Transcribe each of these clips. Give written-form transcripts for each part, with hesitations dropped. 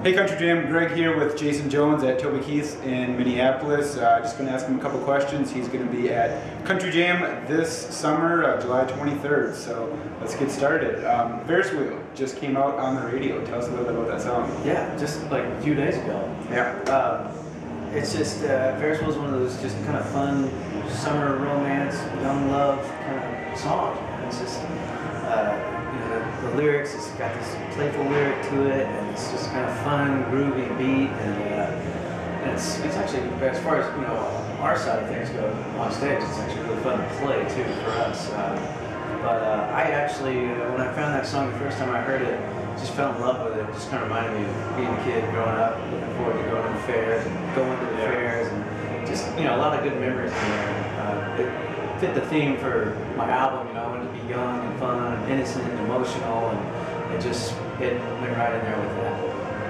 Hey Country Jam, Greg here with Jason Jones at Toby Keith's in Minneapolis. Just going to ask him a couple questions. He's going to be at Country Jam this summer, July 23rd. So let's get started. Ferris Wheel just came out on the radio. Tell us a little bit about that song. Yeah, just like a few days ago. Yeah. It's just, Ferris Wheel is one of those just kind of fun summer romance, young love kind of songs. It's just, the lyrics, it's got this playful lyric to it, and it's just kind of fun, groovy beat, and it's actually, as far as, our side of things go on stage, it's actually really fun to play too for us. But I actually, when I found that song the first time I heard it, just fell in love with it. It just kind of reminded me of being a kid growing up, looking forward to going to the fairs and going to the fairs, and just, a lot of good memories in there. It fit the theme for my album, I wanted to be young and fun and innocent and emotional, and it went right in there with that.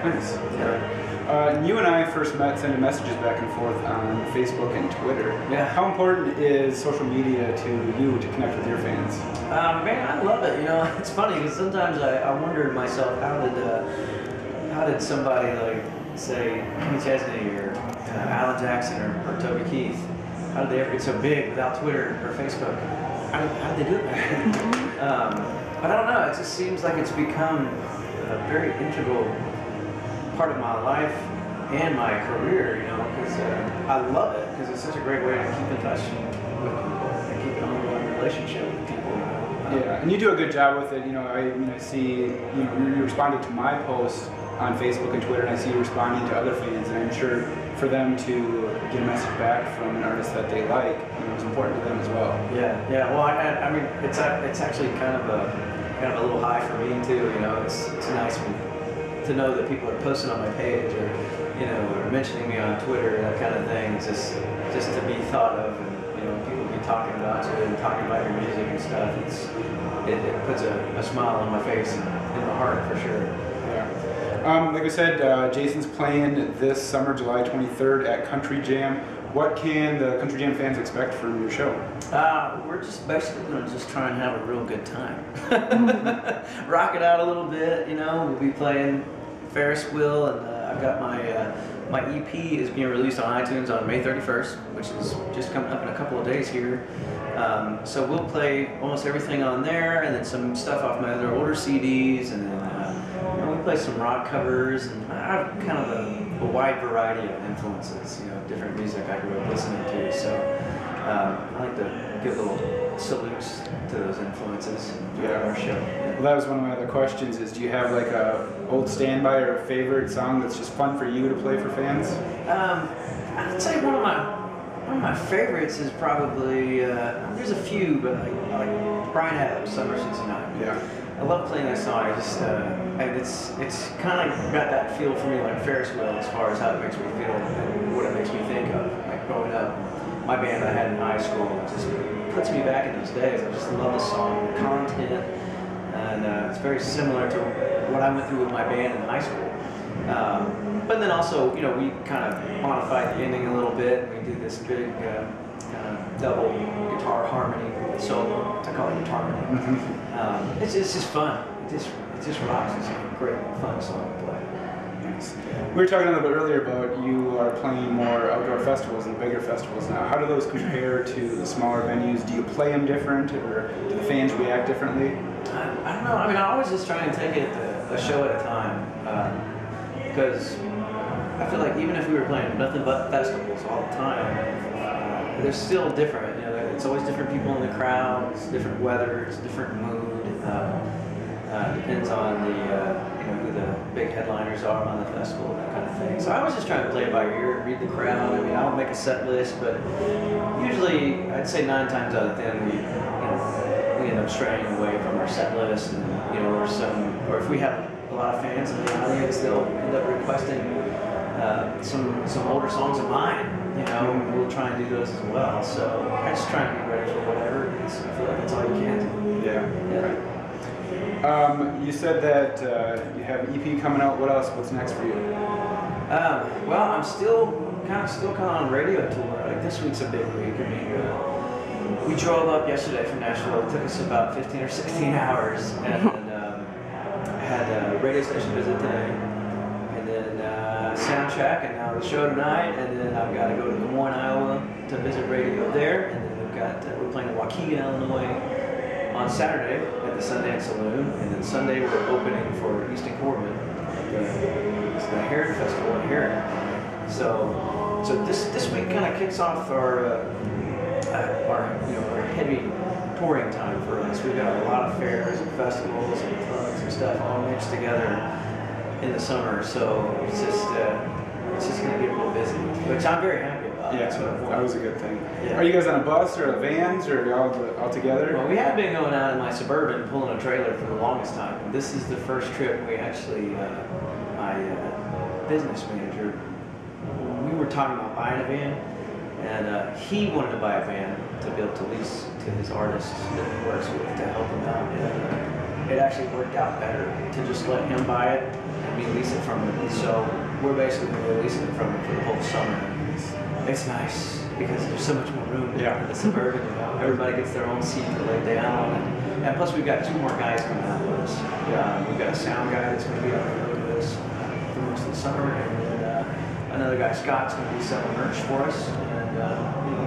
Nice. Yeah. You and I first met sending messages back and forth on Facebook and Twitter. Yeah. How important is social media to you to connect with your fans? Man, I love it. It's funny because sometimes I wonder to myself, how did somebody like, say, Kenny Chesney or Alan Jackson or Toby Keith, how did they ever get so big without Twitter or Facebook? How did they do it back then? But I don't know. It just seems like it's become a very integral part of my life and my career, because I love it, because it's such a great way to keep in touch with people and keep an ongoing relationship with people. Yeah, and you do a good job with it. I see, you responded to my post on Facebook and Twitter, and I see you responding to other fans, and I'm sure for them to get a message back from an artist that they like, it's important to them as well. Yeah. Well, I mean, it's actually kind of a little high for me too. It's nice to know that people are posting on my page or mentioning me on Twitter, that kind of thing. It's just to be thought of, and people be talking about you and talking about your music and stuff. It puts a smile on my face and in my heart for sure. Yeah. Like I said, Jason's playing this summer, July 23rd at Country Jam. What can the Country Jam fans expect from your show? We're just basically going to just try and have a real good time. Rock it out a little bit, We'll be playing Ferris Wheel, and I've got my EP is being released on iTunes on May 31st, which is just coming up in a couple of days here. So we'll play almost everything on there, and then some stuff off my other older CDs, and then we play some rock covers, and I have kind of a wide variety of influences, different music I grew up listening to. So I like to give little salutes to those influences in our show. Well, that was one of my other questions, is do you have like a old standby or a favorite song that's just fun for you to play for fans? I'd say one of my favorites is probably, there's a few, but like Bryan Adams, Summer '69. Yeah. I love playing that song. It's kind of got that feel for me like Ferris Wheel, as far as how it makes me feel and what it makes me think of. Like growing up, my band I had in high school just puts me back in those days. I just love the song, the content, and it's very similar to what I went through with my band in high school. But then also, we kind of modified the ending a little bit. We did this big double guitar harmony solo. I call it guitar harmony. It's just fun. It just rocks. It's a great, fun song to play. Nice. We were talking a little bit earlier about you are playing more outdoor festivals and bigger festivals now. How do those compare to the smaller venues? Do you play them different, or do the fans react differently? I don't know. I mean, I always just try and take it a show at a time, because I feel like even if we were playing nothing but festivals all the time, they're still different. It's always different people in the crowd. It's different weather. It's different mood. Depends on who the big headliners are on the festival, that kind of thing. So I was just trying to play it by ear, read the crowd. I mean, I'll make a set list, but usually I'd say 9 times out of 10 we end up straying away from our set list, and or if we have a lot of fans in the audience, they'll end up requesting some older songs of mine. We'll try and do those as well. So I just try and be ready for whatever. I feel like that's all you can do. Yeah. You said that you have an EP coming out. What else? What's next for you? Well, I'm still kind of on radio tour. Like this week's a big week. I mean, we drove up yesterday from Nashville. It took us about 15 or 16 hours, and had a radio station visit today, and then sound check, and now the show tonight, and then I've got to go to Des Moines, Iowa to visit radio there, and then we're playing in Waukegan, Illinois on Saturday at the Sundance Saloon, and then Sunday we're opening for Easton Corbin at the Heron Festival in Heron. So this week kind of kicks off our heavy touring time for us. We've got a lot of fairs and festivals and clubs and stuff all mixed together in the summer. So it's just going to get real busy, which I'm very happy about. Yeah, that was a good thing. Yeah. Are you guys on a bus or a vans or are you all together? Well, we have been going out in my Suburban pulling a trailer for the longest time. This is the first trip we actually, my business manager, we were talking about buying a van, and he wanted to buy a van to be able to lease to his artists that he works with to help him out. And it actually worked out better to just let him buy it and me lease it from him. So we're basically leasing it from him for the whole summer. It's nice because there's so much more room in the Suburban. You know, everybody gets their own seat to lay down, and plus we've got 2 more guys coming out with us. We've got a sound guy that's going to be on the road with us for most of the summer, and then another guy, Scott's going to be selling merch for us and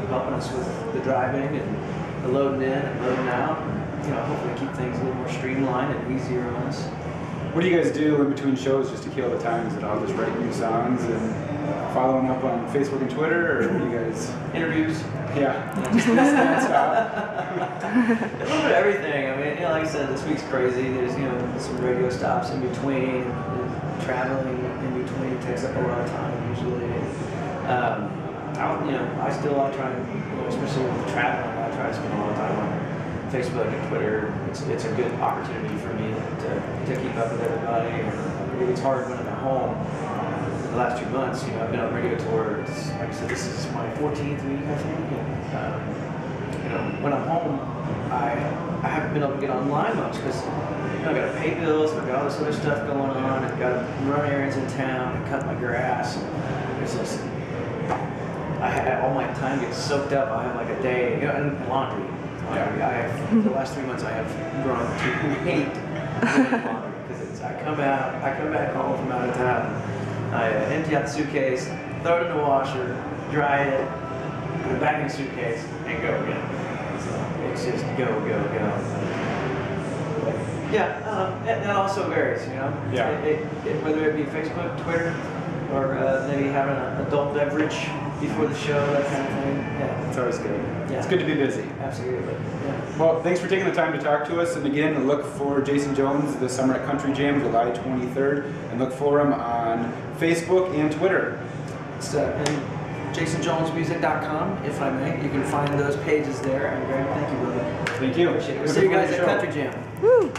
helping us with the driving and the loading in and loading out. And, hopefully keep things a little more streamlined and easier on us. What do you guys do in between shows just to kill the time? Is it all just writing new songs and following up on Facebook and Twitter, or do you guys interviews? Yeah, just non-stop. A little bit of everything. I mean, like I said, this week's crazy. There's some radio stops in between, and traveling in between takes up a lot of time usually. I try and, especially with traveling, I try to spend a lot of time on Facebook and Twitter. It's a good opportunity for me to keep up with everybody. It's hard when I'm at home. The last 2 months, I've been on radio tour. Like I said, this is my 14th week, I think. And, when I'm home, I haven't been able to get online much because I got to pay bills, I've got all this other stuff going on, I've got to run errands in town and cut my grass. It's just, all my time gets soaked up. I have like a day, and laundry. I have, the last 3 months I have grown to hate laundry because I come back home from out of town, I empty out the suitcase, throw it in the washer, dry it, put it back in the suitcase, and go again. So it's just go. That also varies, whether it be Facebook, Twitter, or maybe having an adult beverage before the show, that kind of thing. Yeah, it's always good. Yeah. It's good to be busy. Absolutely. Yeah. Well, thanks for taking the time to talk to us. And again, look for Jason Jones this summer at Country Jam, July 23rd, and look for him on Facebook and Twitter. It's JasonJonesMusic.com, if I may. You can find those pages there. And Greg, thank you, brother. Thank you. Appreciate it. We'll see you guys at Country Jam. Woo!